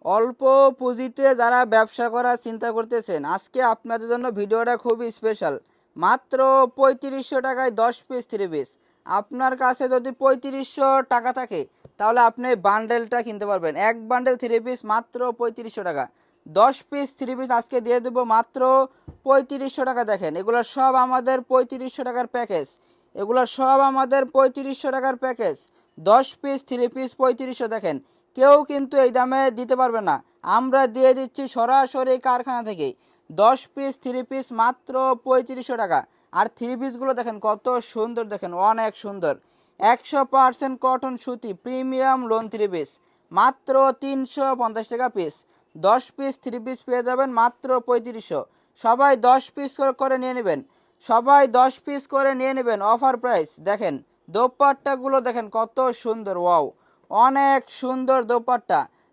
অল্প পুঁজিতে যারা ব্যবসা করার চিন্তা করতেছেন, আজকে আপনাদের জন্য ভিডিওটা খুবই স্পেশাল। মাত্র 3500 টাকায় 10 পিস 3 পিস। আপনার কাছে যদি 3500 টাকা থাকে তাহলে আপনি বান্ডেলটা কিনতে পারবেন। এক বান্ডেল 3 পিস মাত্র 3500 টাকা। 10 পিস 3 পিস আজকে দিয়ে দেবো মাত্র 3500 টাকা। দেখেন এগুলো সব আমাদের 3500 টাকার প্যাকেজ। এগুলো সব আমাদের 3500 টাকার প্যাকেজ। 10 piece 3 piece 3500। দেখেন কেউ কিন্তু এই দামে দিতে পারবে না, আমরা দিয়ে দিচ্ছি সরাসরি কারখানা থেকে। 10 পিস 3 পিস মাত্র 3500 টাকা। আর 3 পিসগুলো দেখেন কত সুন্দর, দেখেন অনেক সুন্দর। 100% কটন সুতি প্রিমিয়াম লোন 3 পিস মাত্র 350 টাকা পিস। 10 পিস 3 পিস পেয়ে যাবেন মাত্র 3500। সবাই 10 পিস করে নিয়ে নেবেন, সবাই 10 পিস করে নিয়ে নেবেন, অফার প্রাইস। দেখেন দোপাট্টাগুলো দেখেন কত সুন্দর, ওয়াও, অনেক সুন্দর দোপাট্টা।